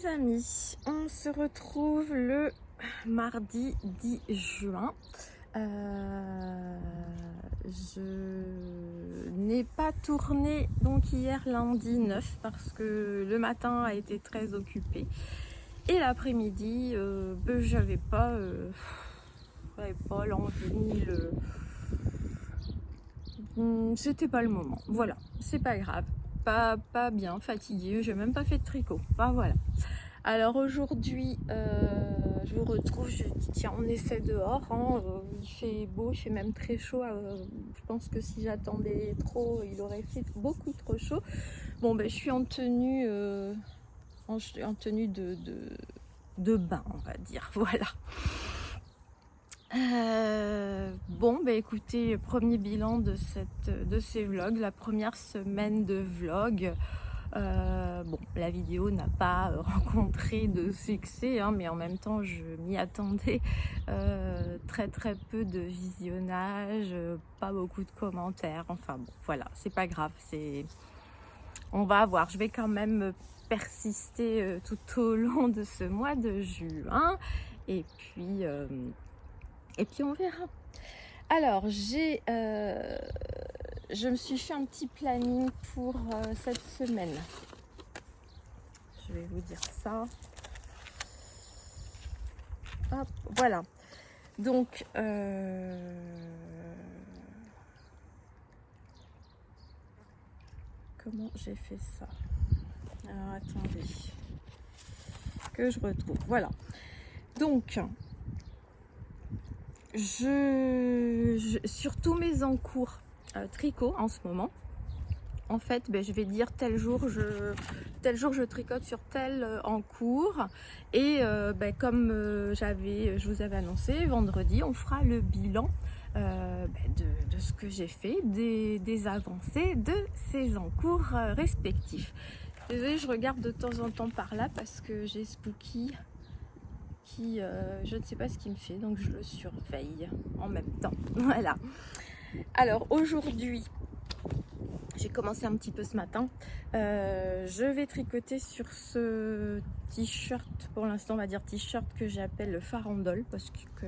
mes amis, on se retrouve le mardi 10 juin. Je n'ai pas tourné donc hier lundi 9 parce que le matin a été très occupé et l'après-midi j'avais pas l'envie ni le c'était pas le moment. Voilà, c'est pas grave, pas bien fatiguée, j'ai même pas fait de tricot. Bah voilà. Alors aujourd'hui, je vous retrouve, je dis tiens on essaie dehors, hein, il fait beau, il fait même très chaud, je pense que si j'attendais trop, il aurait fait beaucoup trop chaud. Bon ben je suis en tenue, de bain on va dire, voilà. Bon bah écoutez, premier bilan de ces vlogs, la première semaine de vlog. Bon, la vidéo n'a pas rencontré de succès, hein, mais en même temps je m'y attendais. Très peu de visionnage, pas beaucoup de commentaires, enfin bon voilà, c'est pas grave, on va voir. Je vais quand même persister tout au long de ce mois de juin et puis on verra. Alors je me suis fait un petit planning pour cette semaine. Je vais vous dire ça. Hop, voilà. Donc, comment j'ai fait ça? Alors, attendez. Que je retrouve. Voilà. Donc, sur tous mes encours tricot en ce moment, en fait, je vais dire tel jour je tricote sur tel encours et comme je vous avais annoncé, vendredi on fera le bilan de ce que j'ai fait, des avancées de ces encours respectifs. Désolée, je regarde de temps en temps par là parce que j'ai Spooky qui, je ne sais pas ce qu'il me fait, donc je le surveille en même temps. Voilà. Alors aujourd'hui, j'ai commencé un petit peu ce matin. Je vais tricoter sur ce t-shirt, pour l'instant on va dire t-shirt que j'appelle le farandole parce que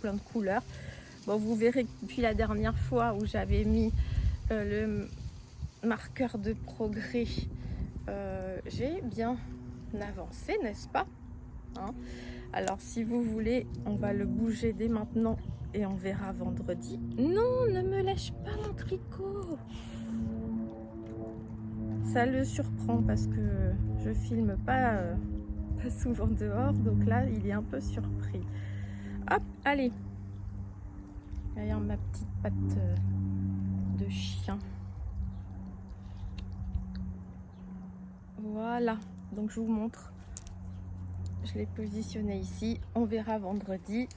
plein de couleurs. Bon, vous verrez que depuis la dernière fois où j'avais mis le marqueur de progrès, j'ai bien avancé, n'est-ce pas, hein? Alors si vous voulez, on va le bouger dès maintenant et on verra vendredi. Non, ne me lâche pas mon tricot. Ça le surprend parce que je filme pas souvent dehors, donc là il est un peu surpris. Hop, allez, derrière ma petite patte de chien. Voilà, donc je vous montre. Je l'ai positionné ici. On verra vendredi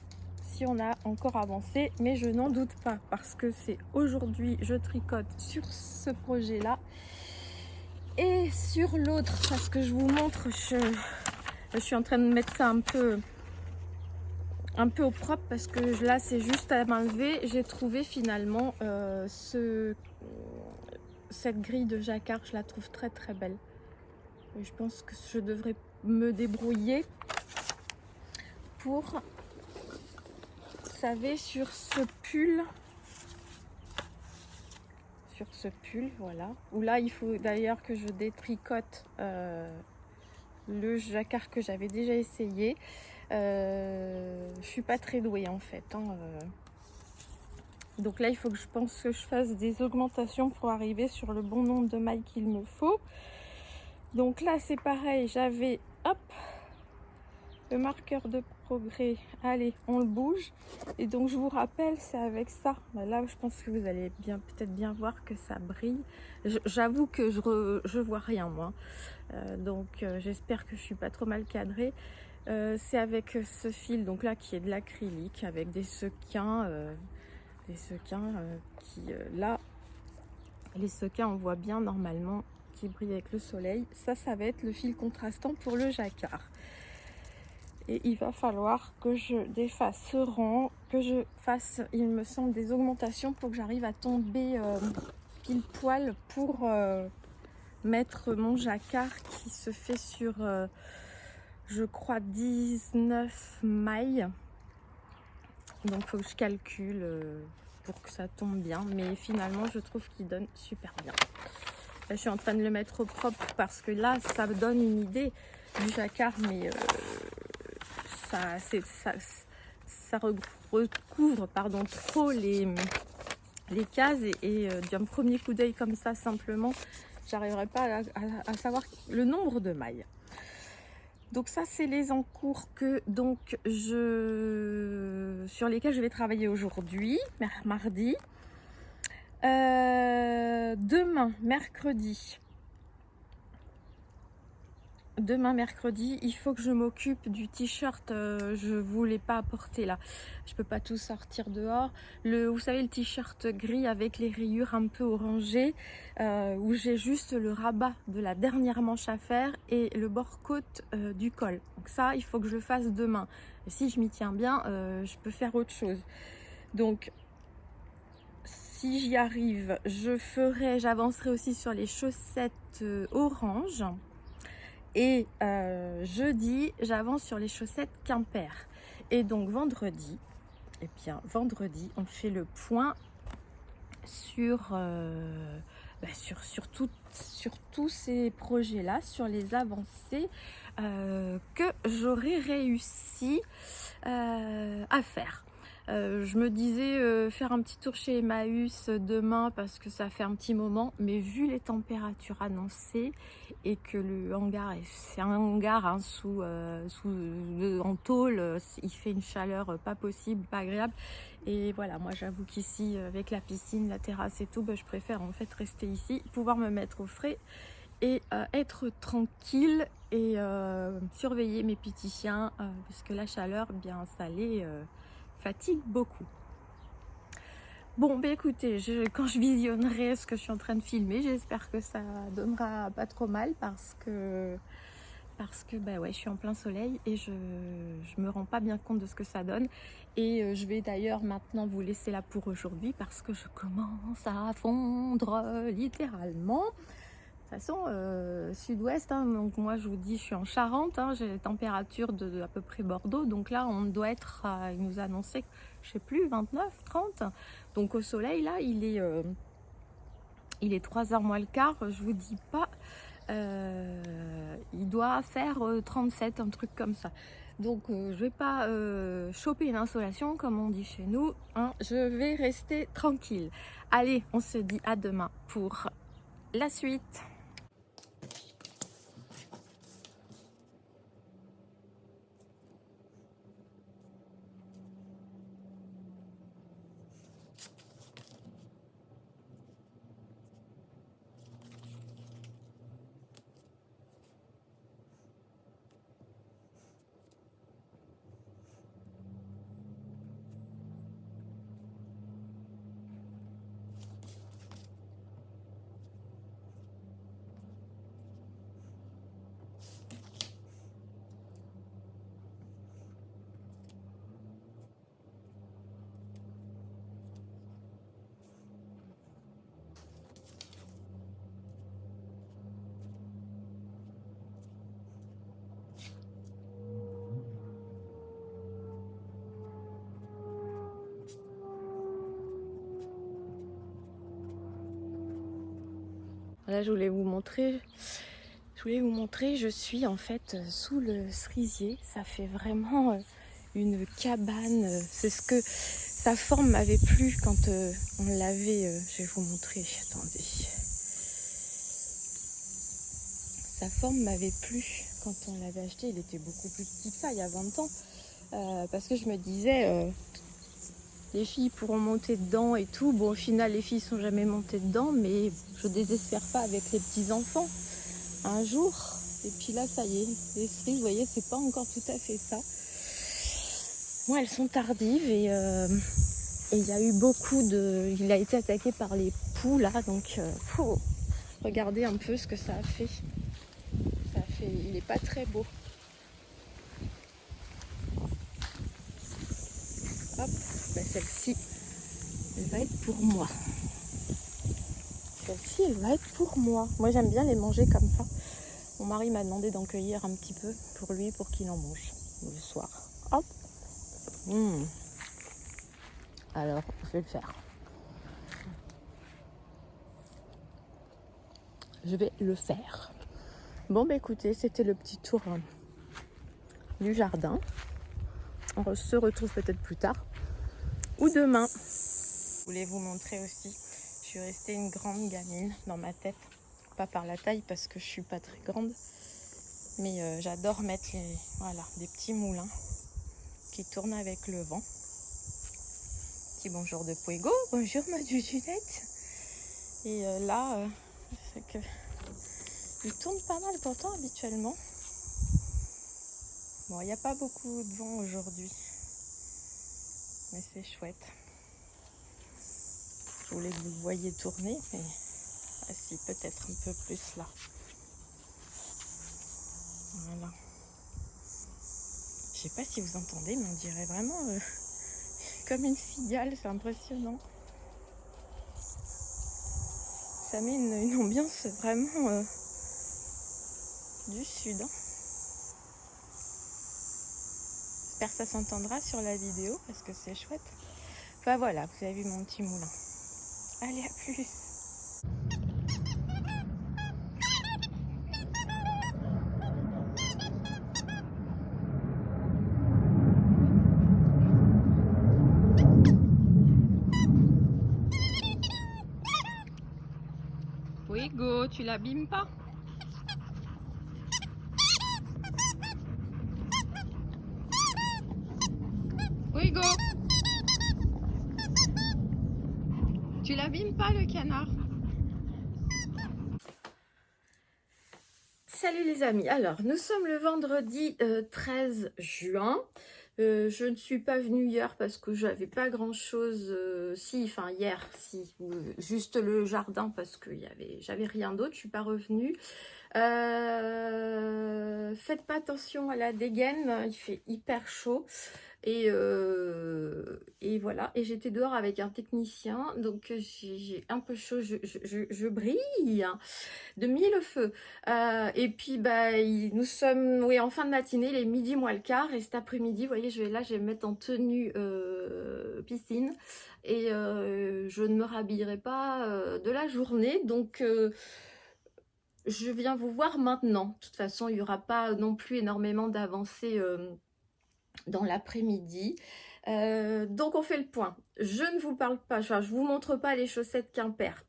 si on a encore avancé, mais je n'en doute pas parce que c'est aujourd'hui je tricote sur ce projet là et sur l'autre parce que je vous montre, je suis en train de mettre ça un peu au propre parce que là c'est juste à m'enlever. J'ai trouvé finalement cette grille de jacquard, je la trouve très belle et je pense que je devrais me débrouiller pour, vous savez, sur ce pull, voilà, où là il faut d'ailleurs que je détricote le jacquard que j'avais déjà essayé. Je suis pas très douée en fait, hein, donc là il faut que je pense que je fasse des augmentations pour arriver sur le bon nombre de mailles qu'il me faut. Donc là c'est pareil, j'avais hop le marqueur de progrès, allez on le bouge, et donc je vous rappelle c'est avec ça. Là je pense que vous allez peut-être bien voir que ça brille. J'avoue que je vois rien moi, donc j'espère que je suis pas trop mal cadrée. C'est avec ce fil donc là qui est de l'acrylique avec des sequins qui là les sequins on voit bien normalement qui brillent avec le soleil. Ça va être le fil contrastant pour le jacquard. Et il va falloir que je défasse ce rang, que je fasse, il me semble, des augmentations pour que j'arrive à tomber pile poil pour mettre mon jacquard qui se fait sur je crois 19 mailles. Donc il faut que je calcule pour que ça tombe bien. Mais finalement je trouve qu'il donne super bien. Là, je suis en train de le mettre au propre parce que là ça me donne une idée du jacquard. Mais ça recouvre trop les cases. Et d'un premier coup d'œil comme ça simplement, j'arriverai pas à savoir le nombre de mailles. Donc ça c'est les encours sur lesquels je vais travailler aujourd'hui, mardi. Demain mercredi, il faut que je m'occupe du t-shirt. Je voulais pas apporter là, je peux pas tout sortir dehors. Vous savez, le t-shirt gris avec les rayures un peu orangées, où j'ai juste le rabat de la dernière manche à faire et le bord-côte du col. Donc ça, il faut que je le fasse demain. Et si je m'y tiens bien, je peux faire autre chose. Donc si j'y arrive, j'avancerai aussi sur les chaussettes orange. Et jeudi, j'avance sur les chaussettes Quimper. Et donc vendredi, on fait le point sur tous ces projets-là, sur les avancées que j'aurais réussi à faire. Je me disais faire un petit tour chez Emmaüs demain parce que ça fait un petit moment, mais vu les températures annoncées et que le hangar, c'est un hangar en tôle, il fait une chaleur pas possible, pas agréable. Et voilà, moi j'avoue qu'ici avec la piscine, la terrasse et tout, je préfère en fait rester ici, pouvoir me mettre au frais et être tranquille et surveiller mes petits chiens parce que la chaleur, bien salée, fatigue beaucoup. Bon, écoutez, quand je visionnerai ce que je suis en train de filmer, j'espère que ça donnera pas trop mal parce que je suis en plein soleil et je me rends pas bien compte de ce que ça donne. Et je vais d'ailleurs maintenant vous laisser là pour aujourd'hui parce que je commence à fondre littéralement. De toute façon, sud-ouest, donc moi je vous dis, je suis en Charente, j'ai les températures de à peu près Bordeaux, donc là on doit être, il nous a annoncé, je sais plus, 29, 30, donc au soleil là, il est 3h moins le quart, je vous dis pas, il doit faire 37, un truc comme ça. Donc je vais pas choper une insolation comme on dit chez nous, je vais rester tranquille. Allez, on se dit à demain pour la suite. Là, je voulais vous montrer, je suis en fait sous le cerisier. Ça fait vraiment une cabane. C'est ce que sa forme m'avait plu quand on l'avait. Je vais vous montrer, attendez. Sa forme m'avait plu quand on l'avait acheté. Il était beaucoup plus petit que ça il y a 20 ans. Parce que je me disais, les filles pourront monter dedans et tout. Bon, au final, les filles sont jamais montées dedans, mais je désespère pas avec les petits-enfants. Un jour, et puis là, ça y est, les cerises, vous voyez, c'est pas encore tout à fait ça. Moi, elles sont tardives et il y a eu il a été attaqué par les poux, là, donc regardez un peu ce que ça a fait. Il est pas très beau. Hop, celle-ci, elle va être pour moi. Celle-ci, elle va être pour moi. Moi, j'aime bien les manger comme ça. Mon mari m'a demandé d'en cueillir un petit peu pour lui, pour qu'il en mange le soir. Hop. Alors, je vais le faire. Je vais le faire. Bon, bah écoutez, c'était le petit tour du jardin. On se retrouve peut-être plus tard ou demain. Je voulais vous montrer aussi, je suis restée une grande gamine dans ma tête. Pas par la taille parce que je suis pas très grande, mais j'adore mettre des petits moulins qui tournent avec le vent. Petit bonjour de Puego, bonjour ma Jujunette. Et là, c'est que il tourne pas mal pourtant habituellement. Bon, il n'y a pas beaucoup de vent aujourd'hui, mais c'est chouette. Je voulais que vous le voyiez tourner, mais si, peut-être un peu plus là. Voilà. Je sais pas si vous entendez, mais on dirait vraiment comme une cigale, c'est impressionnant. Ça met une ambiance vraiment du sud. J'espère que ça s'entendra sur la vidéo parce que c'est chouette. Enfin voilà, vous avez vu mon petit moulin. Allez, à plus! Oui, go, tu l'abîmes pas? Oui, go! Tu l'abîmes pas le canard? Salut les amis, alors nous sommes le vendredi 13 juin. Je ne suis pas venue hier parce que j'avais pas grand chose, hier, juste le jardin parce que j'avais rien d'autre, je suis pas revenue. Faites pas attention à la dégaine, il fait hyper chaud. Et voilà, et j'étais dehors avec un technicien, donc j'ai un peu chaud, je brille de mille feux. Et puis nous sommes en fin de matinée, il est midi moins le quart, et cet après-midi, vous voyez, je vais me mettre en tenue piscine, et je ne me rhabillerai pas de la journée, donc je viens vous voir maintenant. De toute façon, il n'y aura pas non plus énormément d'avancées dans l'après-midi. Donc on fait le point. Je ne vous parle pas, je vous montre pas les chaussettes Quimper.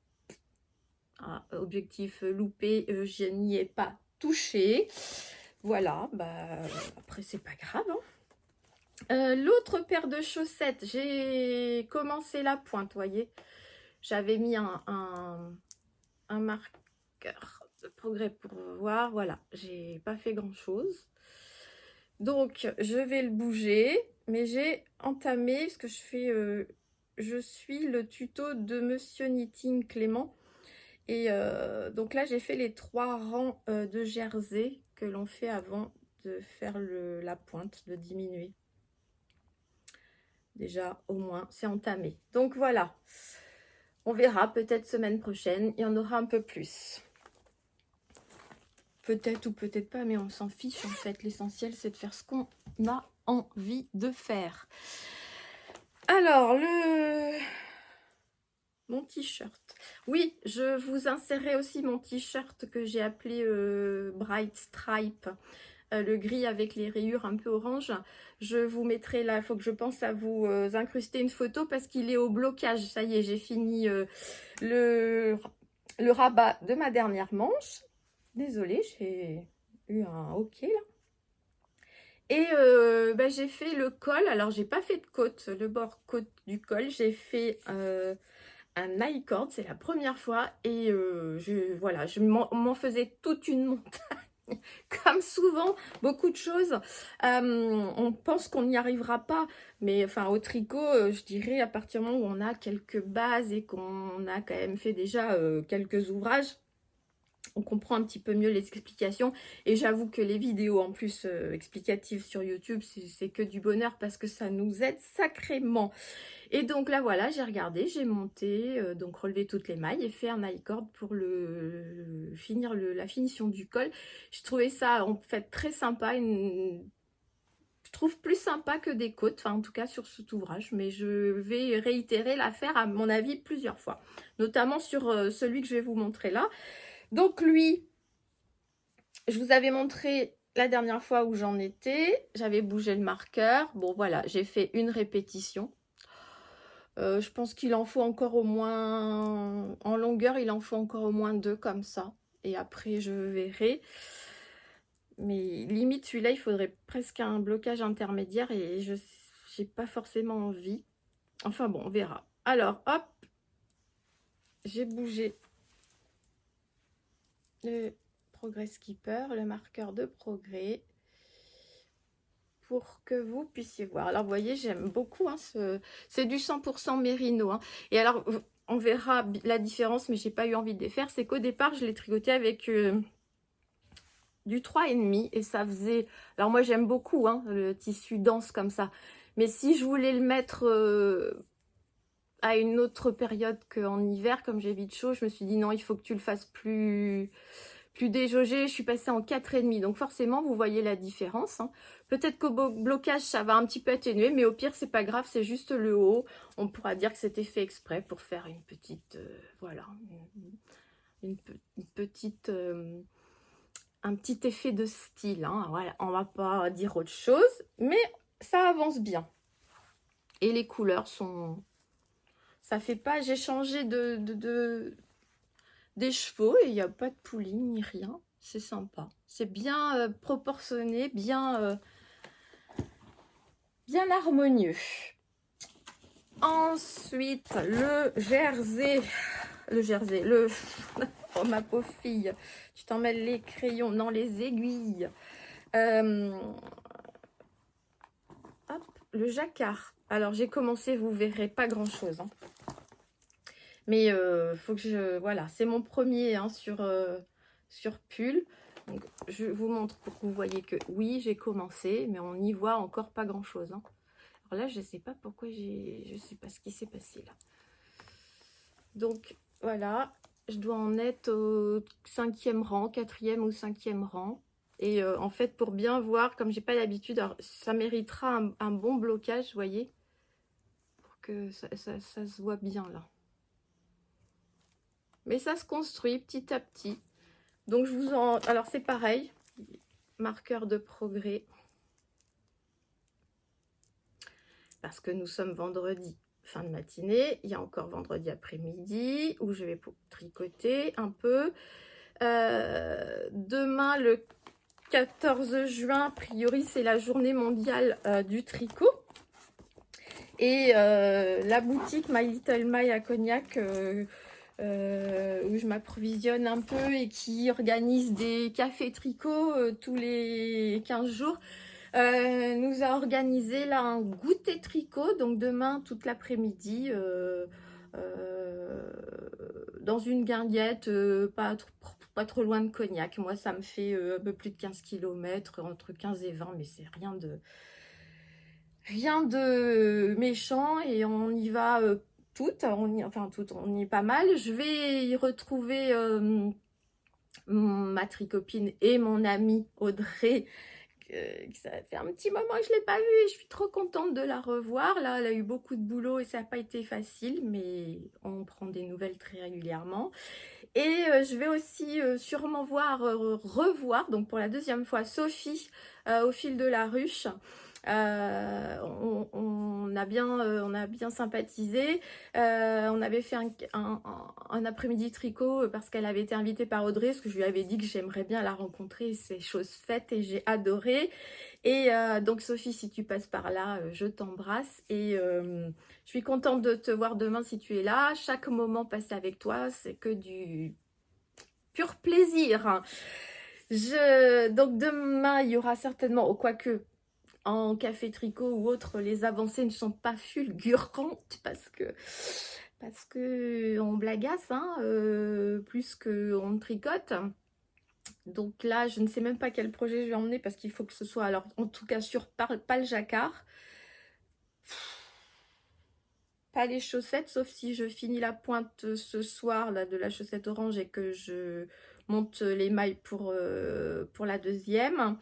Objectif loupé, je n'y ai pas touché. Voilà, après c'est pas grave. L'autre paire de chaussettes, j'ai commencé la pointe, voyez. J'avais mis un marqueur de progrès pour voir. Voilà, j'ai pas fait grand chose. Donc je vais le bouger, mais j'ai entamé, parce que je suis le tuto de Monsieur Knitting Clément. Et donc là, j'ai fait les 3 rangs de jersey que l'on fait avant de faire la pointe, de diminuer. Déjà, au moins, c'est entamé. Donc voilà, on verra peut-être semaine prochaine, il y en aura un peu plus. Peut-être ou peut-être pas, mais on s'en fiche en fait. L'essentiel, c'est de faire ce qu'on a envie de faire. Alors, mon t-shirt. Oui, je vous insérerai aussi mon t-shirt que j'ai appelé Bright Stripe. Le gris avec les rayures un peu orange. Je vous mettrai là, il faut que je pense à vous incruster une photo parce qu'il est au blocage. Ça y est, j'ai fini le rabat de ma dernière manche. Désolée, j'ai eu un OK là. Et j'ai fait le col. Alors, j'ai pas fait de côte, le bord côte du col. J'ai fait un I-cord, c'est la première fois. Et je m'en faisais toute une montagne. Comme souvent, beaucoup de choses. On pense qu'on n'y arrivera pas. Mais enfin, au tricot, je dirais, à partir du moment où on a quelques bases et qu'on a quand même fait déjà quelques ouvrages, On comprend un petit peu mieux les explications. Et j'avoue que les vidéos en plus explicatives sur YouTube, c'est que du bonheur parce que ça nous aide sacrément. Et donc là voilà, j'ai regardé, j'ai monté, donc relevé toutes les mailles et fait un high-cord pour finir la finition du col. Je trouvais ça en fait très sympa, je trouve plus sympa que des côtes, enfin en tout cas sur cet ouvrage, mais je vais réitérer l'affaire à mon avis plusieurs fois, notamment sur celui que je vais vous montrer là. Donc lui, je vous avais montré la dernière fois où j'en étais, j'avais bougé le marqueur, bon voilà, j'ai fait une répétition. Je pense qu'il en faut encore au moins, en longueur, il en faut encore au moins 2 comme ça, et après je verrai. Mais limite celui-là, il faudrait presque un blocage intermédiaire et je n'ai pas forcément envie. Enfin bon, on verra. Alors, hop, j'ai bougé le Progress Keeper, le marqueur de progrès, pour que vous puissiez voir. Alors, vous voyez, j'aime beaucoup, hein, c'est du 100% mérino. Hein. Et alors, on verra la différence, mais j'ai pas eu envie de les faire. C'est qu'au départ, je l'ai tricoté avec du 3,5 et ça faisait... Alors moi j'aime beaucoup hein, le tissu dense comme ça, mais si je voulais le mettre à une autre période qu'en hiver, comme j'ai vite chaud, je me suis dit non, il faut que tu le fasses plus déjaugé. Je suis passée en 4,5, donc forcément vous voyez la différence. Hein. Peut-être qu'au blocage ça va un petit peu atténuer, mais au pire c'est pas grave, c'est juste le haut. On pourra dire que c'était fait exprès pour faire une petite... voilà, une petite... un petit effet de style, hein. Voilà, on va pas dire autre chose, mais ça avance bien. Et les couleurs sont... Ça fait pas... J'ai changé des chevaux et il n'y a pas de pouline ni rien. C'est sympa. C'est bien proportionné, bien harmonieux. Ensuite, le jersey. Oh ma pauvre fille, tu t'en mêles les crayons, non les aiguilles. Hop, le jacquard. Alors j'ai commencé, vous verrez pas grand chose. Hein. Mais faut que je... Voilà, c'est mon premier hein, sur pull. Donc, je vous montre pour que vous voyez que oui, j'ai commencé, mais on n'y voit encore pas grand chose. Hein. Alors là, je sais pas pourquoi je sais pas ce qui s'est passé là. Donc voilà, je dois en être au 5e rang, 4e ou 5e rang. Et en fait, pour bien voir, comme j'ai pas l'habitude, ça méritera un bon blocage, vous voyez, pour que ça se voit bien là. Mais ça se construit petit à petit. Donc je vous en... Alors c'est pareil, marqueur de progrès. Parce que nous sommes vendredi fin de matinée. Il y a encore vendredi après-midi où je vais tricoter un peu. Demain, le 14 juin, a priori, c'est la journée mondiale du tricot. Et la boutique My Little My à Cognac, où je m'approvisionne un peu et qui organise des cafés tricot tous les 15 jours, nous a organisé là un goûter tricot. Donc demain, toute l'après-midi, dans une guinguette, pas trop loin de Cognac. Moi, ça me fait un peu plus de 15 km, entre 15 et 20, mais c'est rien de méchant et on y va toutes, on y est pas mal. Je vais y retrouver ma tricopine et mon amie Audrey, ça fait un petit moment que je ne l'ai pas vue et je suis trop contente de la revoir. Là, elle a eu beaucoup de boulot et ça n'a pas été facile, mais on prend des nouvelles très régulièrement. Et je vais aussi sûrement revoir, donc pour la 2e fois, Sophie au fil de la ruche. On a bien sympathisé. On avait fait un après-midi tricot parce qu'elle avait été invitée par Audrey, parce que je lui avais dit que j'aimerais bien la rencontrer. C'est chose faite et j'ai adoré. Et donc Sophie, si tu passes par là, je t'embrasse et je suis contente de te voir demain si tu es là. Chaque moment passé avec toi, c'est que du pur plaisir. Donc demain, il y aura certainement, quoique en café tricot ou autre, les avancées ne sont pas fulgurantes parce que parce que on blagasse, hein, plus qu'on tricote. Donc là, je ne sais même pas quel projet je vais emmener parce qu'il faut que ce soit, alors en tout cas sur pas le jacquard, pas les chaussettes, sauf si je finis la pointe ce soir là, de la chaussette orange et que je monte les mailles pour la deuxième.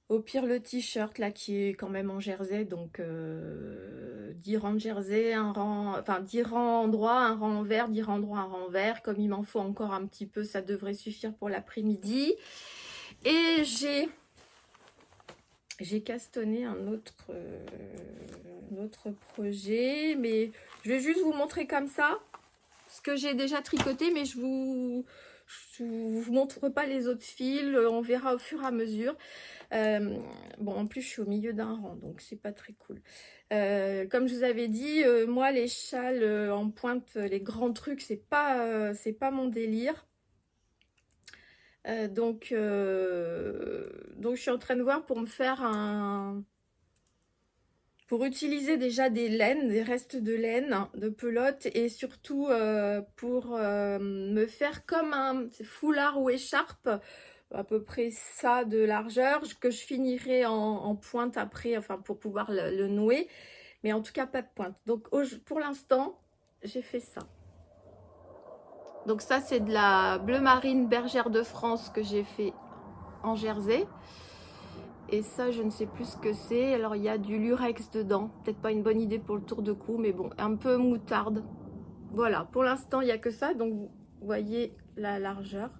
Au pire, le t-shirt là qui est quand même en jersey, donc 10 rangs de jersey, un rang, enfin 10 rangs en droit, un rang en vert, 10 rangs en droit, un rang en vert. Comme il m'en faut encore un petit peu, ça devrait suffire pour l'après-midi. Et j'ai castonné un autre projet, mais je vais juste vous montrer comme ça ce que j'ai déjà tricoté, mais je vous montre pas les autres fils, on verra au fur et à mesure. Bon, en plus je suis au milieu d'un rang, donc c'est pas très cool. Comme je vous avais dit, moi les châles en pointe, les grands trucs, c'est pas mon délire. Donc je suis en train de voir pour me faire pour utiliser déjà des laines, des restes de laine, de pelote, et surtout pour me faire comme un foulard ou écharpe, à peu près ça de largeur, que je finirai en pointe après, enfin pour pouvoir le nouer, mais en tout cas pas de pointe. Donc pour l'instant, j'ai fait ça. Donc ça, c'est de la bleu marine bergère de France que j'ai fait en jersey. Et ça, je ne sais plus ce que c'est. Alors, il y a du lurex dedans. Peut-être pas une bonne idée pour le tour de cou, mais bon, un peu moutarde. Voilà, pour l'instant, il n'y a que ça. Donc, vous voyez la largeur.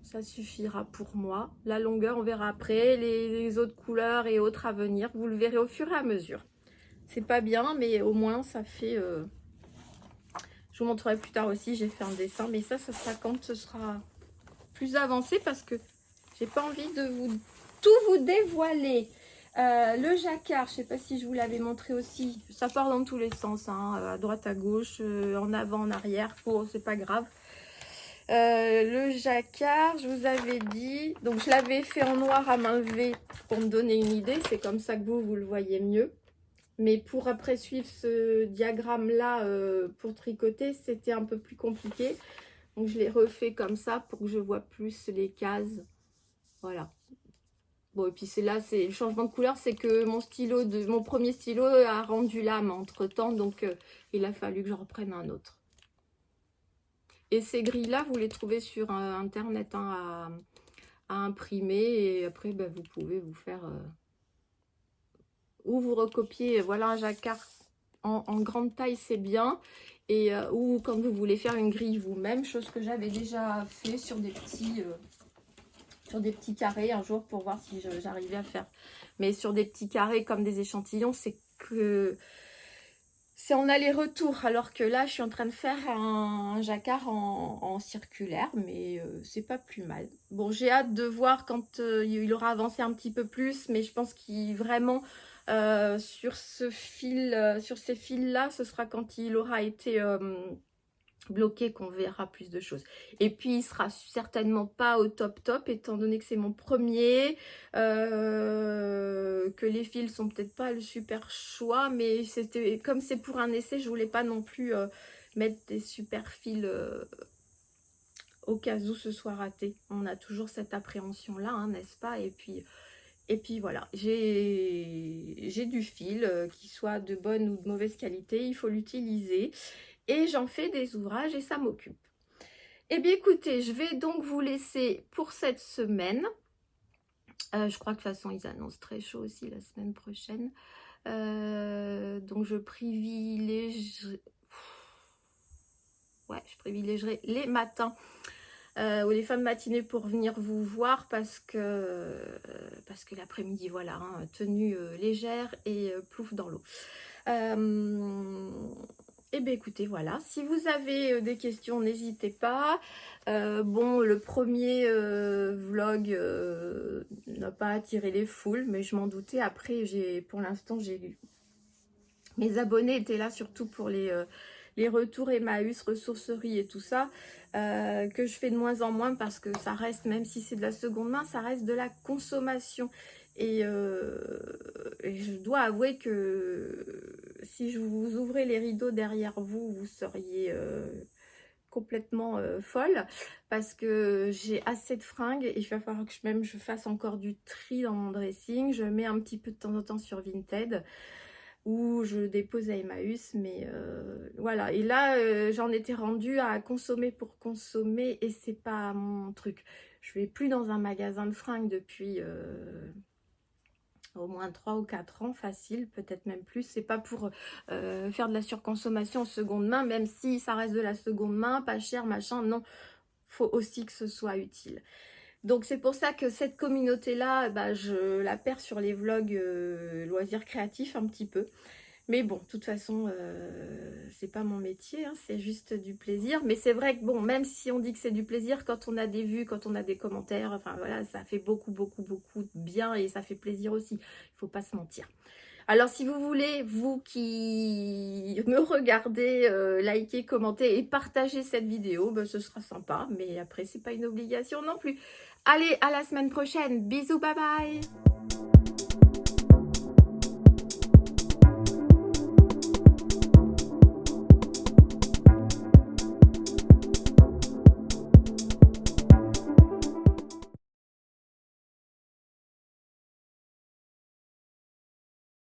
Ça suffira pour moi. La longueur, on verra après. Les autres couleurs et autres à venir, vous le verrez au fur et à mesure. C'est pas bien, mais au moins, ça fait... Je vous montrerai plus tard aussi, j'ai fait un dessin. Mais ça sera quand ce sera plus avancé parce que j'ai pas envie de tout vous dévoiler. Le jacquard, je sais pas si je vous l'avais montré aussi. Ça part dans tous les sens, hein, à droite, à gauche, en avant, en arrière. Oh, c'est pas grave. Le jacquard, je vous avais dit. Donc, je l'avais fait en noir à main levée pour me donner une idée. C'est comme ça que vous le voyez mieux. Mais pour après suivre ce diagramme-là pour tricoter, c'était un peu plus compliqué. Donc, je l'ai refait comme ça pour que je vois plus les cases. Voilà. Bon, et puis c'est là, c'est le changement de couleur, c'est que mon premier stylo a rendu l'âme entre temps, donc il a fallu que je reprenne un autre. Et ces grilles-là, vous les trouvez sur internet hein, à imprimer, et après ben, vous pouvez vous faire ou vous recopier. Voilà un jacquard en grande taille, c'est bien. Et ou quand vous voulez faire une grille vous-même, chose que j'avais déjà fait sur des petits carrés un jour pour voir si j'arrivais à faire. Mais sur des petits carrés comme des échantillons, c'est en aller-retour. Alors que là, je suis en train de faire un jacquard en circulaire, mais c'est pas plus mal. Bon, j'ai hâte de voir quand il aura avancé un petit peu plus, mais je pense qu'il vraiment sur ces fils-là, ce sera quand il aura été bloqué qu'on verra plus de choses. Et puis il sera certainement pas au top étant donné que c'est mon premier, que les fils sont peut-être pas le super choix, mais c'était comme c'est pour un essai, je voulais pas non plus mettre des super fils au cas où ce soit raté. On a toujours cette appréhension là, hein, n'est-ce pas? Et puis voilà, j'ai du fil, qui soit de bonne ou de mauvaise qualité, il faut l'utiliser. Et j'en fais des ouvrages et ça m'occupe. Eh bien écoutez, je vais donc vous laisser pour cette semaine. Je crois que de toute façon ils annoncent très chaud aussi la semaine prochaine. Donc je privilégierai les matins ou les fins de matinée pour venir vous voir parce que l'après-midi, voilà, hein, tenue légère et plouf dans l'eau. Et bien écoutez, voilà, si vous avez des questions, n'hésitez pas. Bon, le premier vlog n'a pas attiré les foules, mais je m'en doutais. Après, pour l'instant, mes abonnés étaient là surtout pour les retours Emmaüs, ressourcerie et tout ça, que je fais de moins en moins parce que ça reste, même si c'est de la seconde main, ça reste de la consommation. Et je dois avouer que si je vous ouvrais les rideaux derrière vous, vous seriez complètement folle, parce que j'ai assez de fringues et il va falloir que je fasse encore du tri dans mon dressing. Je mets un petit peu de temps en temps sur Vinted ou je dépose à Emmaüs, mais voilà. Et là, j'en étais rendue à consommer pour consommer et c'est pas mon truc. Je vais plus dans un magasin de fringues depuis au moins 3 ou 4 ans, facile, peut-être même plus. C'est pas pour faire de la surconsommation en seconde main, même si ça reste de la seconde main, pas cher, machin, non. Faut aussi que ce soit utile. Donc c'est pour ça que cette communauté-là, bah, je la perds sur les vlogs loisirs créatifs un petit peu. Mais bon, de toute façon, c'est pas mon métier, hein, c'est juste du plaisir. Mais c'est vrai que bon, même si on dit que c'est du plaisir, quand on a des vues, quand on a des commentaires, enfin voilà, ça fait beaucoup de bien et ça fait plaisir aussi. Il faut pas se mentir. Alors si vous voulez, vous qui me regardez, liker, commenter et partager cette vidéo, ben, ce sera sympa. Mais après, c'est pas une obligation non plus. Allez, à la semaine prochaine. Bisous, bye bye.